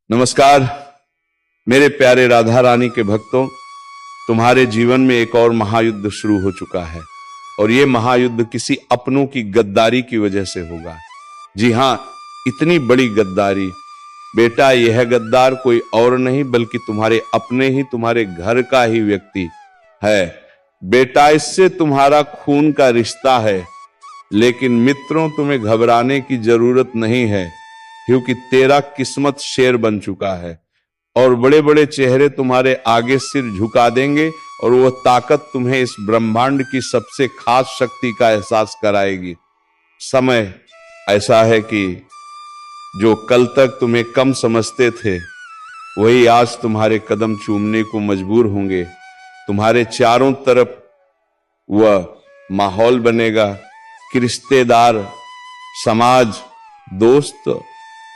नमस्कार मेरे प्यारे राधा रानी के भक्तों, तुम्हारे जीवन में एक और महायुद्ध शुरू हो चुका है और ये महायुद्ध किसी अपनों की गद्दारी की वजह से होगा। जी हां, इतनी बड़ी गद्दारी। बेटा, यह गद्दार कोई और नहीं बल्कि तुम्हारे अपने ही, तुम्हारे घर का ही व्यक्ति है। बेटा, इससे तुम्हारा खून का रिश्ता है, लेकिन मित्रों तुम्हें घबराने की जरूरत नहीं है, क्योंकि तेरा किस्मत शेर बन चुका है और बड़े बड़े चेहरे तुम्हारे आगे सिर झुका देंगे और वह ताकत तुम्हें इस ब्रह्मांड की सबसे खास शक्ति का एहसास कराएगी। समय ऐसा है कि जो कल तक तुम्हें कम समझते थे, वही आज तुम्हारे कदम चूमने को मजबूर होंगे। तुम्हारे चारों तरफ वह माहौल बनेगा कि रिश्तेदार, समाज, दोस्त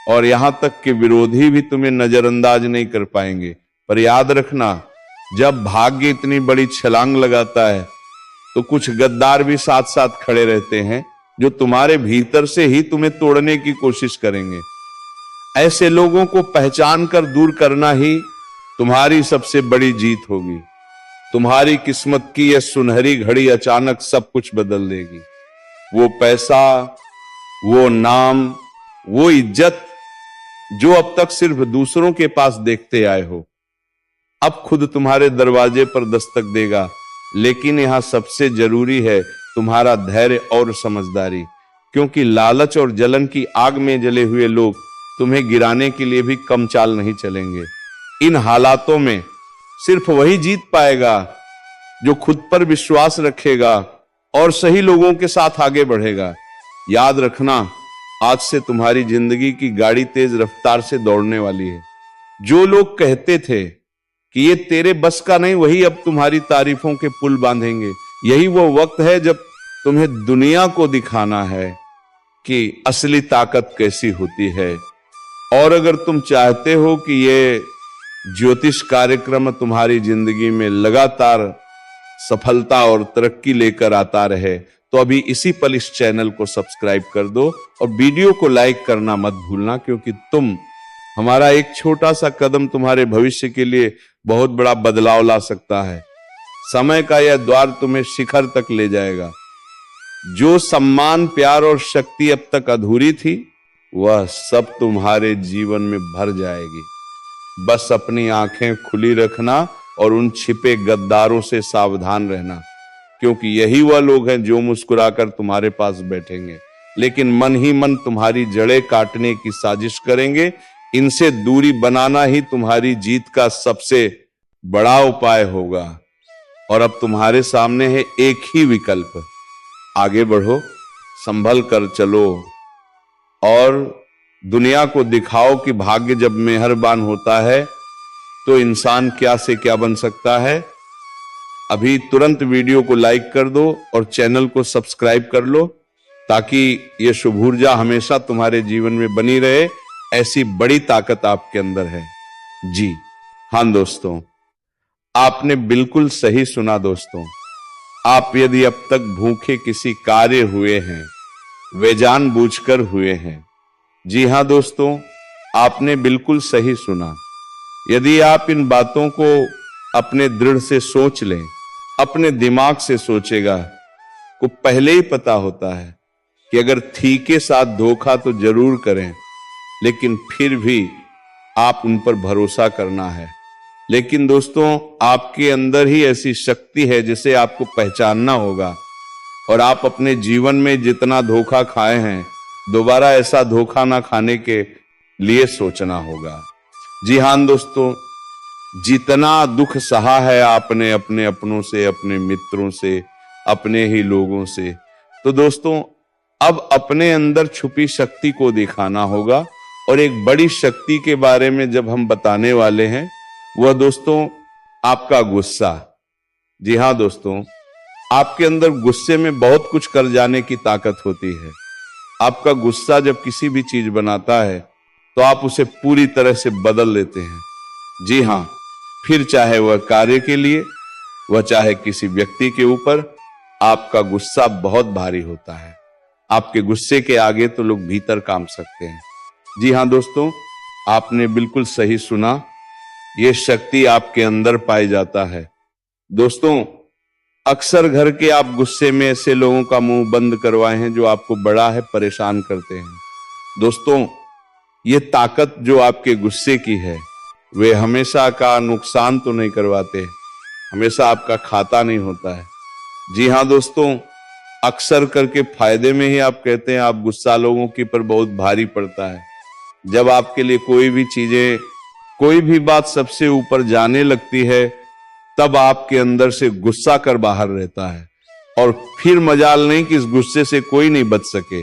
और यहां तक कि विरोधी भी तुम्हें नजरअंदाज नहीं कर पाएंगे। पर याद रखना, जब भाग्य इतनी बड़ी छलांग लगाता है तो कुछ गद्दार भी साथ साथ खड़े रहते हैं, जो तुम्हारे भीतर से ही तुम्हें तोड़ने की कोशिश करेंगे। ऐसे लोगों को पहचान कर दूर करना ही तुम्हारी सबसे बड़ी जीत होगी। तुम्हारी किस्मत की यह सुनहरी घड़ी अचानक सब कुछ बदल देगी। वो पैसा, वो नाम, वो इज्जत जो अब तक सिर्फ दूसरों के पास देखते आए हो, अब खुद तुम्हारे दरवाजे पर दस्तक देगा। लेकिन यहां सबसे जरूरी है तुम्हारा धैर्य और समझदारी, क्योंकि लालच और जलन की आग में जले हुए लोग तुम्हें गिराने के लिए भी कम चाल नहीं चलेंगे। इन हालातों में सिर्फ वही जीत पाएगा जो खुद पर विश्वास रखेगा और सही लोगों के साथ आगे बढ़ेगा। याद रखना, आज से तुम्हारी जिंदगी की गाड़ी तेज रफ्तार से दौड़ने वाली है। जो लोग कहते थे कि ये तेरे बस का नहीं, वही अब तुम्हारी तारीफों के पुल बांधेंगे। यही वो वक्त है जब तुम्हें दुनिया को दिखाना है कि असली ताकत कैसी होती है। और अगर तुम चाहते हो कि ये ज्योतिष कार्यक्रम तुम्हारी जिंदगी में लगातार सफलता और तरक्की लेकर आता रहे, तो अभी इसी पल इस चैनल को सब्सक्राइब कर दो और वीडियो को लाइक करना मत भूलना, क्योंकि हमारा एक छोटा सा कदम तुम्हारे भविष्य के लिए बहुत बड़ा बदलाव ला सकता है। समय का यह द्वार तुम्हें शिखर तक ले जाएगा। जो सम्मान, प्यार और शक्ति अब तक अधूरी थी, वह सब तुम्हारे जीवन में भर जाएगी। बस अपनी आंखें खुली रखना और उन छिपे गद्दारों से सावधान रहना, क्योंकि यही वह लोग हैं जो मुस्कुराकर तुम्हारे पास बैठेंगे, लेकिन मन ही मन तुम्हारी जड़ें काटने की साजिश करेंगे। इनसे दूरी बनाना ही तुम्हारी जीत का सबसे बड़ा उपाय होगा। और अब तुम्हारे सामने है एक ही विकल्प, आगे बढ़ो, संभल कर चलो और दुनिया को दिखाओ कि भाग्य जब मेहरबान होता है तो इंसान क्या से क्या बन सकता है। अभी तुरंत वीडियो को लाइक कर दो और चैनल को सब्सक्राइब कर लो, ताकि ये शुभ ऊर्जा हमेशा तुम्हारे जीवन में बनी रहे। ऐसी बड़ी ताकत आपके अंदर है। जी हां दोस्तों, आपने बिल्कुल सही सुना दोस्तों। आप यदि अब तक भूखे किसी कार्य हुए हैं, वे जानबूझकर हुए हैं। जी हां दोस्तों, आपने बिल्कुल सही सुना। यदि आप इन बातों को अपने दृढ़ से सोच लें, अपने दिमाग से सोचेगा, को पहले ही पता होता है कि अगर थी के साथ धोखा तो जरूर करें, लेकिन फिर भी आप उन पर भरोसा करना है। लेकिन दोस्तों, आपके अंदर ही ऐसी शक्ति है जिसे आपको पहचानना होगा, और आप अपने जीवन में जितना धोखा खाए हैं, दोबारा ऐसा धोखा ना खाने के लिए सोचना होगा। जी हां दोस्तों, जितना दुख सहा है आपने अपने अपनों से, अपने मित्रों से, अपने ही लोगों से, तो दोस्तों अब अपने अंदर छुपी शक्ति को दिखाना होगा। और एक बड़ी शक्ति के बारे में जब हम बताने वाले हैं, वह दोस्तों आपका गुस्सा। जी हां दोस्तों, आपके अंदर गुस्से में बहुत कुछ कर जाने की ताकत होती है। आपका गुस्सा जब किसी भी चीज बनाता है तो आप उसे पूरी तरह से बदल लेते हैं। जी हां, फिर चाहे वह कार्य के लिए, वह चाहे किसी व्यक्ति के ऊपर, आपका गुस्सा बहुत भारी होता है। आपके गुस्से के आगे तो लोग भीतर काम सकते हैं। जी हां दोस्तों, आपने बिल्कुल सही सुना, ये शक्ति आपके अंदर पाई जाता है। दोस्तों, अक्सर घर के आप गुस्से में ऐसे लोगों का मुंह बंद करवाए हैं जो आपको बड़ा है परेशान करते हैं। दोस्तों, ये ताकत जो आपके गुस्से की है, वे हमेशा का नुकसान तो नहीं करवाते, हमेशा आपका खाता नहीं होता है। जी हाँ दोस्तों, अक्सर करके फायदे में ही आप कहते हैं आप गुस्सा लोगों के पर बहुत भारी पड़ता है। जब आपके लिए कोई भी चीजें, कोई भी बात सबसे ऊपर जाने लगती है, तब आपके अंदर से गुस्सा कर बाहर रहता है और फिर मजाल नहीं कि इस गुस्से से कोई नहीं बच सके।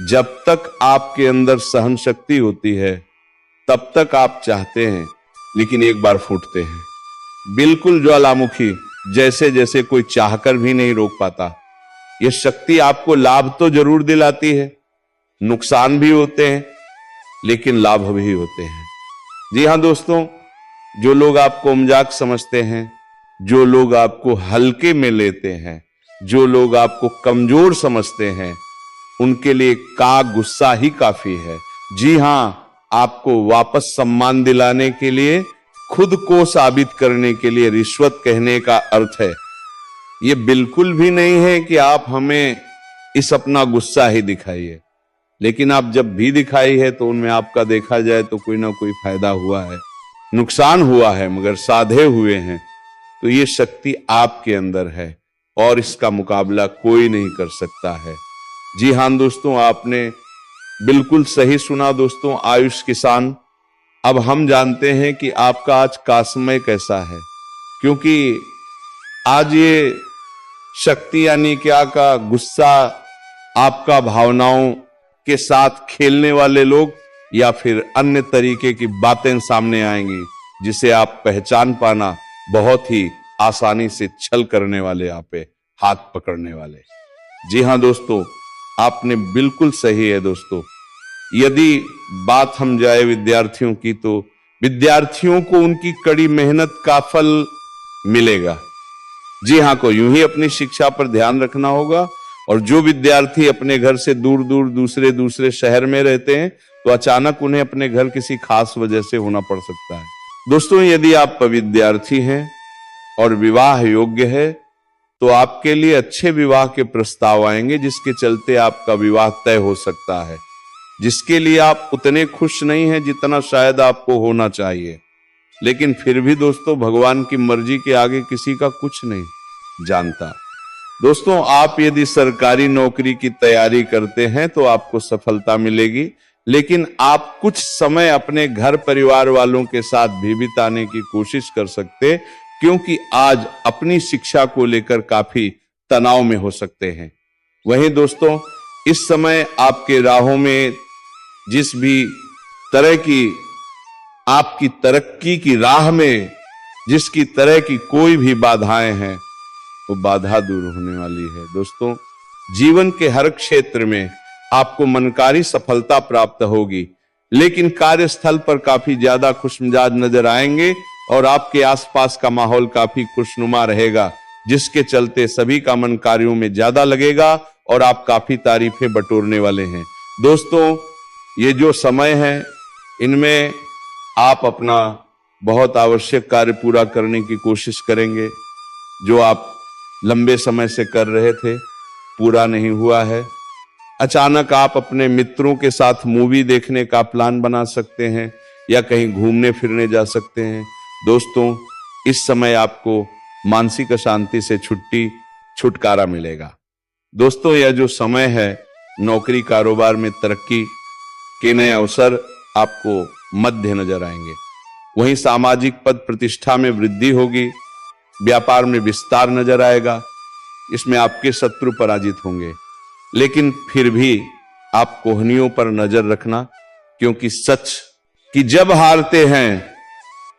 जब तक आपके अंदर सहन शक्ति होती है तब तक आप चाहते हैं, लेकिन एक बार फूटते हैं। बिल्कुल ज्वालामुखी जैसे जैसे कोई चाहकर भी नहीं रोक पाता। यह शक्ति आपको लाभ तो जरूर दिलाती है, नुकसान भी होते हैं लेकिन लाभ भी होते हैं। जी हाँ दोस्तों, जो लोग आपको मजाक समझते हैं, जो लोग आपको हल्के में लेते हैं, जो लोग आपको कमजोर समझते हैं, उनके लिए का गुस्सा ही काफी है। जी हाँ, आपको वापस सम्मान दिलाने के लिए, खुद को साबित करने के लिए रिश्वत कहने का अर्थ है। ये बिल्कुल भी नहीं है कि आप हमें इस अपना गुस्सा ही दिखाइए, लेकिन आप जब भी दिखाई है तो उनमें आपका देखा जाए तो कोई ना कोई फायदा हुआ है, नुकसान हुआ है, मगर साधे हुए हैं। तो ये शक्ति आपके अंदर है और इसका मुकाबला कोई नहीं कर सकता है। जी हाँ दोस्तों, आपने बिल्कुल सही सुना दोस्तों। आयुष किसान, अब हम जानते हैं कि आपका आज का समय कैसा है, क्योंकि आज ये शक्ति यानी क्या का गुस्सा, आपका भावनाओं के साथ खेलने वाले लोग या फिर अन्य तरीके की बातें सामने आएंगी जिसे आप पहचान पाना बहुत ही आसानी से छल करने वाले, आप पे हाथ पकड़ने वाले। जी हाँ दोस्तों, आपने बिल्कुल सही है दोस्तों। यदि बात हम जाए विद्यार्थियों की, तो विद्यार्थियों को उनकी कड़ी मेहनत का फल मिलेगा। जी हाँ, को यूं ही अपनी शिक्षा पर ध्यान रखना होगा। और जो विद्यार्थी अपने घर से दूर दूर दूसरे शहर में रहते हैं, तो अचानक उन्हें अपने घर किसी खास वजह से होना पड़ सकता है। दोस्तों, यदि आप विद्यार्थी हैं और विवाह योग्य है, तो आपके लिए अच्छे विवाह के प्रस्ताव आएंगे जिसके चलते आपका विवाह तय हो सकता है, जिसके लिए आप उतने खुश नहीं हैं जितना शायद आपको होना चाहिए। लेकिन फिर भी दोस्तों, भगवान की मर्जी के आगे किसी का कुछ नहीं जानता। दोस्तों, आप यदि सरकारी नौकरी की तैयारी करते हैं तो आपको सफलता मिलेगी, लेकिन आप कुछ समय अपने घर परिवार वालों के साथ भी बिताने की कोशिश कर सकते, क्योंकि आज अपनी शिक्षा को लेकर काफी तनाव में हो सकते हैं। वहीं दोस्तों, इस समय आपके राहों में जिस भी तरह की, आपकी तरक्की की राह में जिसकी तरह की कोई भी बाधाएं हैं, वो बाधा दूर होने वाली है। दोस्तों, जीवन के हर क्षेत्र में आपको मनकारी सफलता प्राप्त होगी, लेकिन कार्यस्थल पर काफी ज्यादा खुशमिजाज नजर आएंगे और आपके आसपास का माहौल काफी खुशनुमा रहेगा, जिसके चलते सभी का मन कार्यों में ज्यादा लगेगा और आप काफी तारीफें बटोरने वाले हैं। दोस्तों, ये जो समय है, इनमें आप अपना बहुत आवश्यक कार्य पूरा करने की कोशिश करेंगे। जो आप लंबे समय से कर रहे थे, पूरा नहीं हुआ है। अचानक आप अपने मित्रों के साथ मूवी देखने का प्लान बना सकते हैं या कहीं घूमने फिरने जा सकते हैं। दोस्तों, इस समय आपको मानसिक अशांति से छुटकारा मिलेगा। दोस्तों, यह जो समय है, नौकरी कारोबार में तरक्की के नए अवसर आपको मध्य नजर आएंगे। वहीं सामाजिक पद प्रतिष्ठा में वृद्धि होगी, व्यापार में विस्तार नजर आएगा। इसमें आपके शत्रु पराजित होंगे, लेकिन फिर भी आप कोहनियों पर नजर रखना, क्योंकि सच कि जब हारते हैं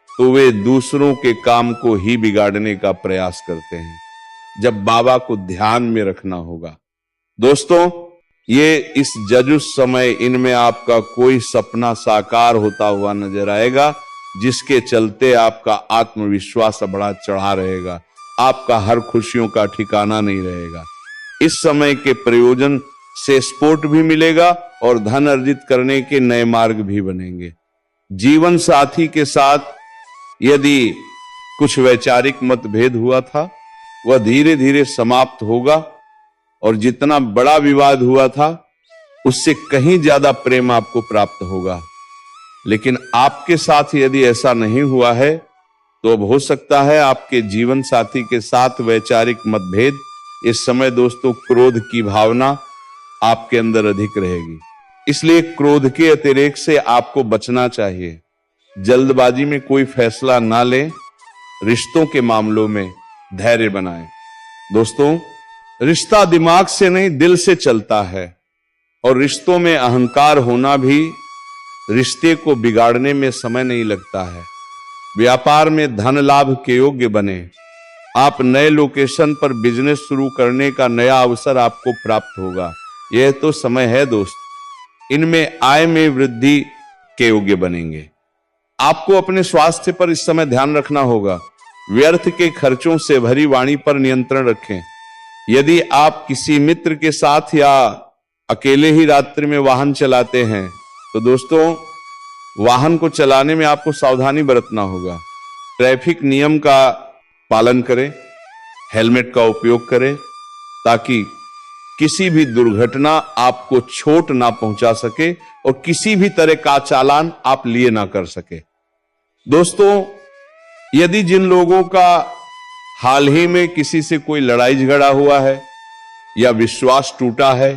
तो वे दूसरों के काम को ही बिगाड़ने का प्रयास करते हैं। जब बाबा को ध्यान में रखना होगा। दोस्तों, ये इस जजुस समय इनमें आपका कोई सपना साकार होता हुआ नजर आएगा, जिसके चलते आपका आत्मविश्वास बड़ा चढ़ा रहेगा, आपका हर खुशियों का ठिकाना नहीं रहेगा। इस समय के प्रयोजन से सपोर्ट भी मिलेगा और धन अर्जित करने के नए मार्ग भी बनेंगे। जीवन साथी के साथ यदि कुछ वैचारिक मतभेद हुआ था वह धीरे धीरे समाप्त होगा और जितना बड़ा विवाद हुआ था उससे कहीं ज्यादा प्रेम आपको प्राप्त होगा। लेकिन आपके साथ यदि ऐसा नहीं हुआ है तो अब हो सकता है आपके जीवन साथी के साथ वैचारिक मतभेद, इस समय दोस्तों क्रोध की भावना आपके अंदर अधिक रहेगी। इसलिए क्रोध के अतिरेक से आपको बचना चाहिए। जल्दबाजी में कोई फैसला ना लें। रिश्तों के मामलों में धैर्य बनाएं। दोस्तों, रिश्ता दिमाग से नहीं दिल से चलता है और रिश्तों में अहंकार होना भी रिश्ते को बिगाड़ने में समय नहीं लगता है। व्यापार में धन लाभ के योग्य बने। आप नए लोकेशन पर बिजनेस शुरू करने का नया अवसर आपको प्राप्त होगा। यह तो समय है दोस्त। इनमें आय में वृद्धि के योग्य बनेंगे। आपको अपने स्वास्थ्य पर इस समय ध्यान रखना होगा। व्यर्थ के खर्चों से भरी वाणी पर नियंत्रण रखें। यदि आप किसी मित्र के साथ या अकेले ही रात्रि में वाहन चलाते हैं तो दोस्तों, वाहन को चलाने में आपको सावधानी बरतना होगा। ट्रैफिक नियम का पालन करें, हेलमेट का उपयोग करें ताकि किसी भी दुर्घटना आपको चोट ना पहुंचा सके और किसी भी तरह का चालान आप लिए ना कर सके। दोस्तों, यदि जिन लोगों का हाल ही में किसी से कोई लड़ाई झगड़ा हुआ है या विश्वास टूटा है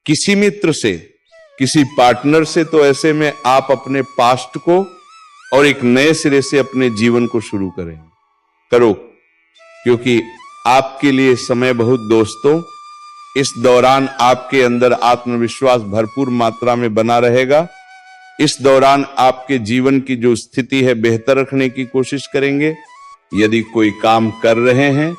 किसी मित्र से, किसी पार्टनर से, तो ऐसे में आप अपने पास्ट को और एक नए सिरे से अपने जीवन को शुरू करो, क्योंकि आपके लिए समय बहुत दोस्तों इस दौरान आपके अंदर आत्मविश्वास भरपूर मात्रा में बना रहेगा। इस दौरान आपके जीवन की जो स्थिति है बेहतर रखने की कोशिश करेंगे। यदि कोई काम कर रहे हैं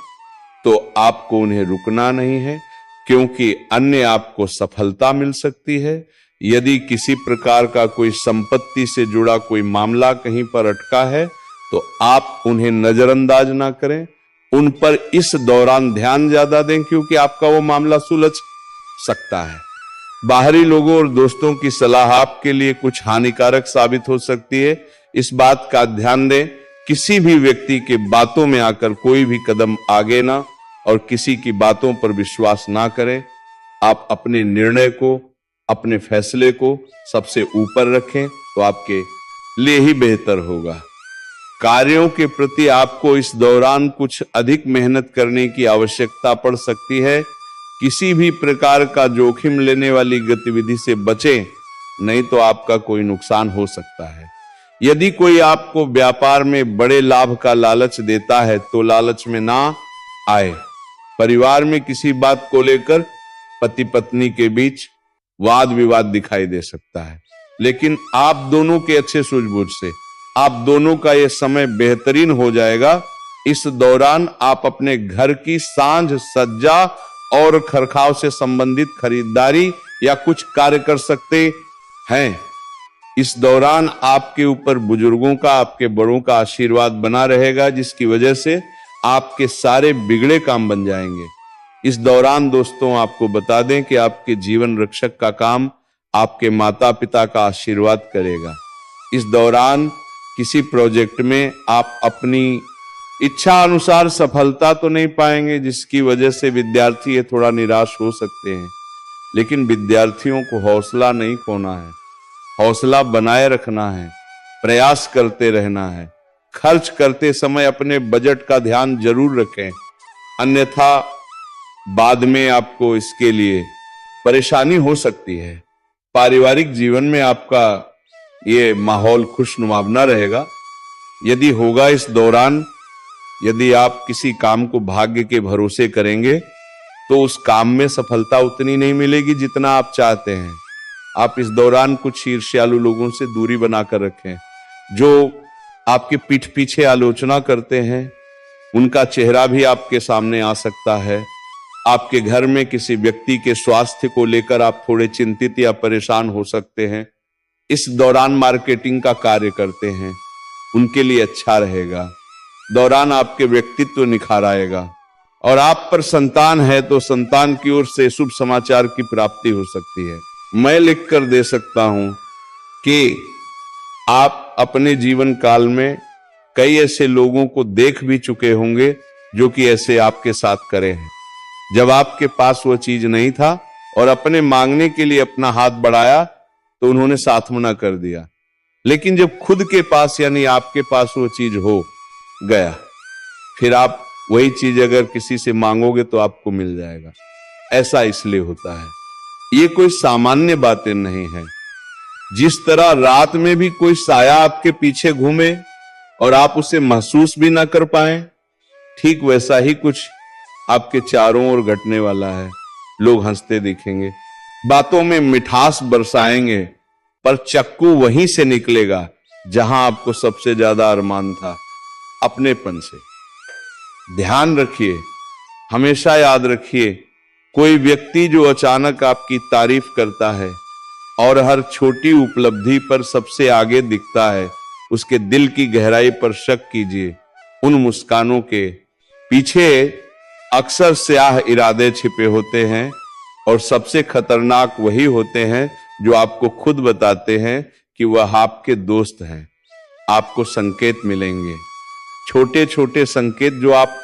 तो आपको उन्हें रुकना नहीं है, क्योंकि अन्य आपको सफलता मिल सकती है। यदि किसी प्रकार का कोई संपत्ति से जुड़ा कोई मामला कहीं पर अटका है तो आप उन्हें नजरअंदाज ना करें, उन पर इस दौरान ध्यान ज्यादा दें, क्योंकि आपका वो मामला सुलझ सकता है। बाहरी लोगों और दोस्तों की सलाह आपके लिए कुछ हानिकारक साबित हो सकती है। इस बात का ध्यान दें। किसी भी व्यक्ति के बातों में आकर कोई भी कदम आगे ना और किसी की बातों पर विश्वास ना करें। आप अपने निर्णय को, अपने फैसले को सबसे ऊपर रखें तो आपके लिए ही बेहतर होगा। कार्यों के प्रति आपको इस दौरान कुछ अधिक मेहनत करने की आवश्यकता पड़ सकती है। किसी भी प्रकार का जोखिम लेने वाली गतिविधि से बचें, नहीं तो आपका कोई नुकसान हो सकता है। यदि कोई आपको व्यापार में बड़े लाभ का लालच देता है तो लालच में ना आए। परिवार में किसी बात को लेकर पति पत्नी के बीच वाद विवाद दिखाई दे सकता है, लेकिन आप दोनों के अच्छे सूझबूझ से आप दोनों का यह समय बेहतरीन हो जाएगा। इस दौरान आप अपने घर की सांझ सज्जा और खरखाव से संबंधित खरीदारी या कुछ कार्य कर सकते हैं। इस दौरान आपके ऊपर बुजुर्गों का, आपके बड़ों का आशीर्वाद बना रहेगा, जिसकी वजह से आपके सारे बिगड़े काम बन जाएंगे। इस दौरान दोस्तों आपको बता दें कि आपके जीवन रक्षक का काम आपके माता पिता का आशीर्वाद करेगा। इस दौरान किसी प्रोजेक्ट में आप अपनी इच्छा अनुसार सफलता तो नहीं पाएंगे, जिसकी वजह से विद्यार्थी थोड़ा निराश हो सकते हैं। लेकिन विद्यार्थियों को हौसला नहीं खोना है, हौसला बनाए रखना है, प्रयास करते रहना है। खर्च करते समय अपने बजट का ध्यान जरूर रखें, अन्यथा बाद में आपको इसके लिए परेशानी हो सकती है। पारिवारिक जीवन में आपका ये माहौल खुशनुमा रहेगा। यदि होगा इस दौरान, यदि आप किसी काम को भाग्य के भरोसे करेंगे तो उस काम में सफलता उतनी नहीं मिलेगी जितना आप चाहते हैं। आप इस दौरान कुछ ईर्ष्यालु लोगों से दूरी बनाकर रखें। जो आपके पीठ पीछे आलोचना करते हैं उनका चेहरा भी आपके सामने आ सकता है। आपके घर में किसी व्यक्ति के स्वास्थ्य को लेकर आप थोड़े चिंतित या परेशान हो सकते हैं। इस दौरान मार्केटिंग का कार्य करते हैं, उनके लिए अच्छा रहेगा। दौरान आपके व्यक्तित्व निखार आएगा। और आप पर संतान है तो संतान की ओर से शुभ समाचार की प्राप्ति हो सकती है। मैं लिख कर दे सकता हूं कि आप अपने जीवन काल में कई ऐसे लोगों को देख भी चुके होंगे जो कि ऐसे आपके साथ करे हैं। जब आपके पास वो चीज नहीं था और अपने मांगने के लिए अपना हाथ बढ़ाया तो उन्होंने साथ मना कर दिया, लेकिन जब खुद के पास यानी आपके पास वो चीज हो गया, फिर आप वही चीज अगर किसी से मांगोगे तो आपको मिल जाएगा। ऐसा इसलिए होता है। ये कोई सामान्य बातें नहीं है। जिस तरह रात में भी कोई साया आपके पीछे घूमे और आप उसे महसूस भी ना कर पाए, ठीक वैसा ही कुछ आपके चारों ओर घटने वाला है। लोग हंसते दिखेंगे, बातों में मिठास बरसाएंगे, पर चक्कू वहीं से निकलेगा जहां आपको सबसे ज्यादा अरमान था, अपनेपन से। ध्यान रखिए, हमेशा याद रखिए, कोई व्यक्ति जो अचानक आपकी तारीफ करता है और हर छोटी उपलब्धि पर सबसे आगे दिखता है, उसके दिल की गहराई पर शक कीजिए। उन मुस्कानों के पीछे अक्सर स्याह इरादे छिपे होते हैं और सबसे खतरनाक वही होते हैं जो आपको खुद बताते हैं कि वह आपके दोस्त हैं। आपको संकेत मिलेंगे, छोटे छोटे संकेत जो आप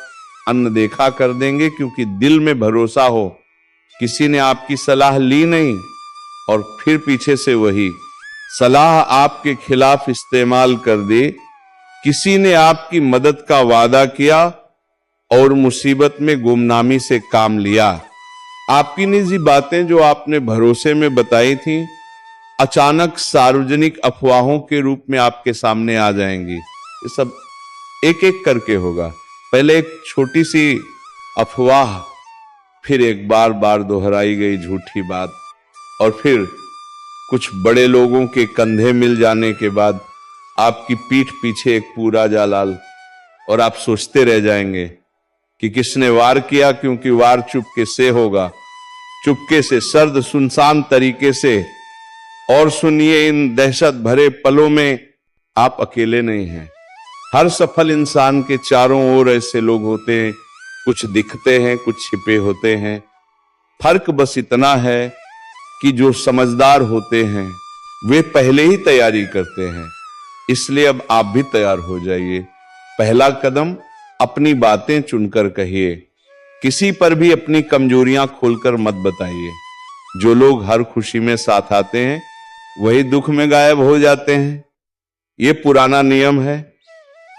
अनदेखा कर देंगे, क्योंकि दिल में भरोसा हो। किसी ने आपकी सलाह ली नहीं और फिर पीछे से वही सलाह आपके खिलाफ इस्तेमाल कर दी। किसी ने आपकी मदद का वादा किया और मुसीबत में गुमनामी से काम लिया। आपकी निजी बातें जो आपने भरोसे में बताई थी, अचानक सार्वजनिक अफवाहों के रूप में आपके सामने आ जाएंगी। ये सब एक एक करके होगा। पहले एक छोटी सी अफवाह, फिर एक बार बार दोहराई गई झूठी बात, और फिर कुछ बड़े लोगों के कंधे मिल जाने के बाद आपकी पीठ पीछे एक पूरा जालाल, और आप सोचते रह जाएंगे कि किसने वार किया, क्योंकि वार चुपके से होगा, चुपके से, सर्द सुनसान तरीके से। और सुनिए, इन दहशत भरे पलों में आप अकेले नहीं हैं। हर सफल इंसान के चारों ओर ऐसे लोग होते हैं, कुछ दिखते हैं, कुछ छिपे होते हैं। फर्क बस इतना है कि जो समझदार होते हैं वे पहले ही तैयारी करते हैं। इसलिए अब आप भी तैयार हो जाइए। पहला कदम, अपनी बातें चुनकर कहिए। किसी पर भी अपनी कमजोरियां खोलकर मत बताइए। जो लोग हर खुशी में साथ आते हैं वही दुख में गायब हो जाते हैं, ये पुराना नियम है।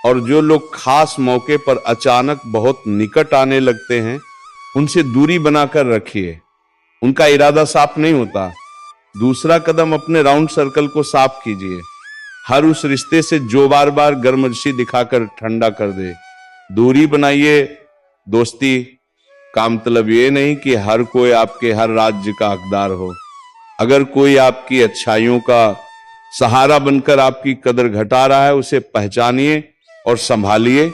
और जो लोग खास मौके पर अचानक बहुत निकट आने लगते हैं, उनसे दूरी बनाकर रखिए। उनका इरादा साफ नहीं होता। दूसरा कदम, अपने राउंड सर्कल को साफ कीजिए। हर उस रिश्ते से जो बार बार गर्मजोशी दिखाकर ठंडा कर दे, दूरी बनाइए। दोस्ती का मतलब ये नहीं कि हर कोई आपके हर राज्य का हकदार हो। अगर कोई आपकी अच्छाइयों का सहारा बनकर आपकी कदर घटा रहा है, उसे पहचानिए और संभालिए।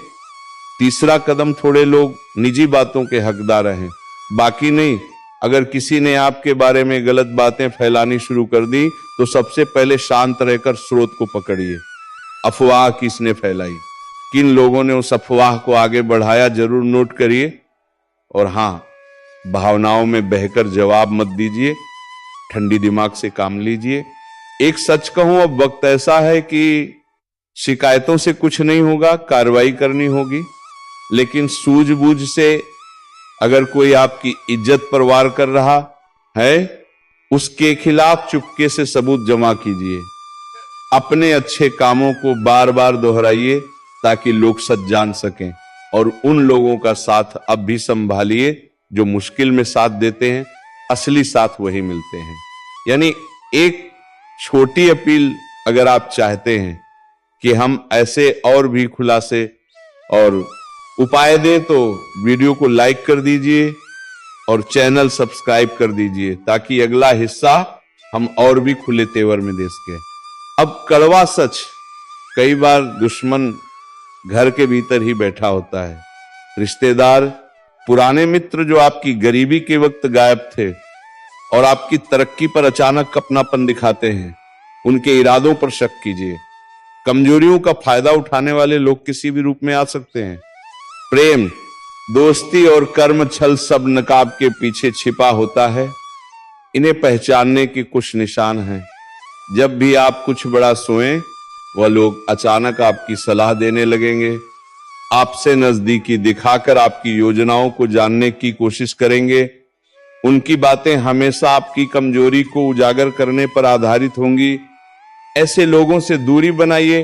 तीसरा कदम, थोड़े लोग निजी बातों के हकदार हैं, बाकी नहीं। अगर किसी ने आपके बारे में गलत बातें फैलानी शुरू कर दी तो सबसे पहले शांत रहकर स्रोत को पकड़िए। अफवाह किसने फैलाई, किन लोगों ने उस अफवाह को आगे बढ़ाया, जरूर नोट करिए। और हाँ, भावनाओं में बहकर जवाब मत दीजिए, ठंडी दिमाग से काम लीजिए। एक सच कहूं, अब वक्त ऐसा है कि शिकायतों से कुछ नहीं होगा, कार्रवाई करनी होगी। लेकिन सूझबूझ से अगर कोई आपकी इज्जत पर वार कर रहा है, उसके खिलाफ चुपके से सबूत जमा कीजिए। अपने अच्छे कामों को बार बार दोहराइए ताकि लोग सच जान सकें। और उन लोगों का साथ अब भी संभालिए जो मुश्किल में साथ देते हैं, असली साथ वही मिलते हैं। यानी एक छोटी अपील, अगर आप चाहते हैं कि हम ऐसे और भी खुलासे और उपाय दें, तो वीडियो को लाइक कर दीजिए और चैनल सब्सक्राइब कर दीजिए, ताकि अगला हिस्सा हम और भी खुले तेवर में दे सके। अब कड़वा सच, कई बार दुश्मन घर के भीतर ही बैठा होता है। रिश्तेदार, पुराने मित्र जो आपकी गरीबी के वक्त गायब थे और आपकी तरक्की पर अचानक अपनापन दिखाते हैं, उनके इरादों पर शक कीजिए। कमजोरियों का फायदा उठाने वाले लोग किसी भी रूप में आ सकते हैं। प्रेम, दोस्ती और कर्म छल सब नकाब के पीछे छिपा होता है। इन्हें पहचानने के कुछ निशान हैं। जब भी आप कुछ बड़ा सोएं वह लोग अचानक आपकी सलाह देने लगेंगे, आपसे नजदीकी दिखाकर आपकी योजनाओं को जानने की कोशिश करेंगे। उनकी बातें हमेशा आपकी कमजोरी को उजागर करने पर आधारित होंगी। ऐसे लोगों से दूरी बनाइए,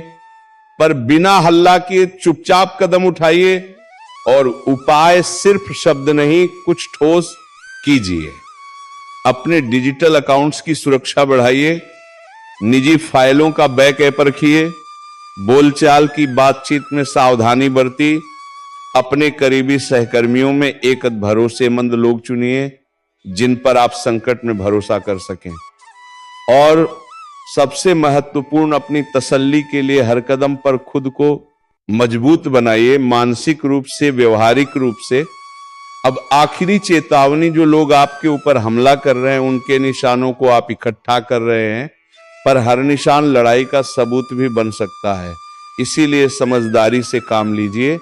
पर बिना हल्ला किए चुपचाप कदम उठाइए और उपाय सिर्फ शब्द नहीं, कुछ ठोस कीजिए। अपने डिजिटल अकाउंट्स की सुरक्षा बढ़ाइए, निजी फाइलों का बैकअप रखिए, बोलचाल की बातचीत में सावधानी बरती, अपने करीबी सहकर्मियों में एक भरोसेमंद लोग चुनिए जिन पर आप संकट में भरोसा कर सकें, और सबसे महत्वपूर्ण अपनी तसल्ली के लिए हर कदम पर खुद को मजबूत बनाइए, मानसिक रूप से, व्यवहारिक रूप से। अब आखिरी चेतावनी, जो लोग आपके ऊपर हमला कर रहे हैं उनके निशानों को आप इकट्ठा कर रहे हैं, पर हर निशान लड़ाई का सबूत भी बन सकता है, इसीलिए समझदारी से काम लीजिए।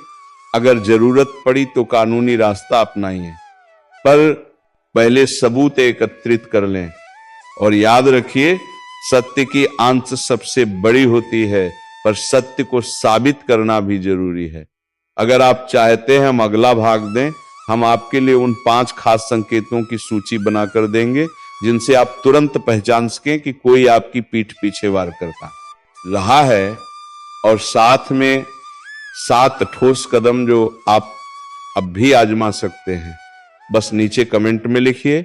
अगर जरूरत पड़ी तो कानूनी रास्ता अपनाइए, पर पहले सबूत एकत्रित कर लें। और याद रखिए, सत्य की आंच सबसे बड़ी होती है, पर सत्य को साबित करना भी जरूरी है। अगर आप चाहते हैं हम अगला भाग दें, हम आपके लिए उन 5 खास संकेतों की सूची बनाकर देंगे जिनसे आप तुरंत पहचान सकें कि कोई आपकी पीठ पीछे वार करता रहा है, और साथ में 7 ठोस कदम जो आप अब भी आजमा सकते हैं। बस नीचे कमेंट में लिखिए,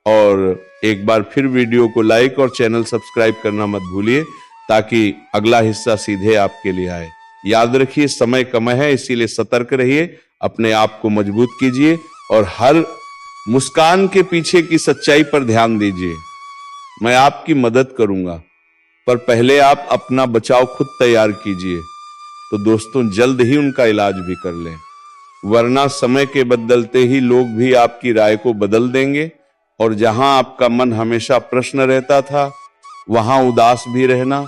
और एक बार फिर वीडियो को लाइक और चैनल सब्सक्राइब करना मत भूलिए, ताकि अगला हिस्सा सीधे आपके लिए आए। याद रखिए, समय कम है, इसीलिए सतर्क रहिए, अपने आप को मजबूत कीजिए और हर मुस्कान के पीछे की सच्चाई पर ध्यान दीजिए। मैं आपकी मदद करूंगा, पर पहले आप अपना बचाव खुद तैयार कीजिए, तो दोस्तों जल्द ही उनका इलाज भी कर लें, वरना समय के बदलते ही लोग भी आपकी राय को बदल देंगे, और जहां आपका मन हमेशा प्रश्न रहता था, वहां उदास भी रहना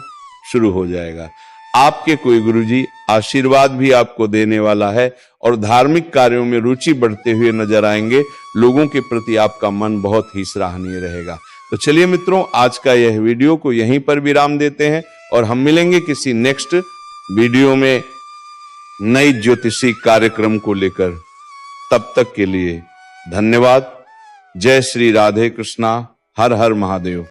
शुरू हो जाएगा। आपके कोई गुरुजी आशीर्वाद भी आपको देने वाला है, और धार्मिक कार्यों में रुचि बढ़ते हुए नजर आएंगे। लोगों के प्रति आपका मन बहुत ही सराहनीय रहेगा। तो चलिए मित्रों, आज का यह वीडियो को यहीं पर विराम देते हैं, और हम मिलेंगे किसी नेक्स्ट वीडियो में नई ज्योतिषी कार्यक्रम को लेकर। तब तक के लिए धन्यवाद। जय श्री राधे कृष्णा। हर हर महादेव।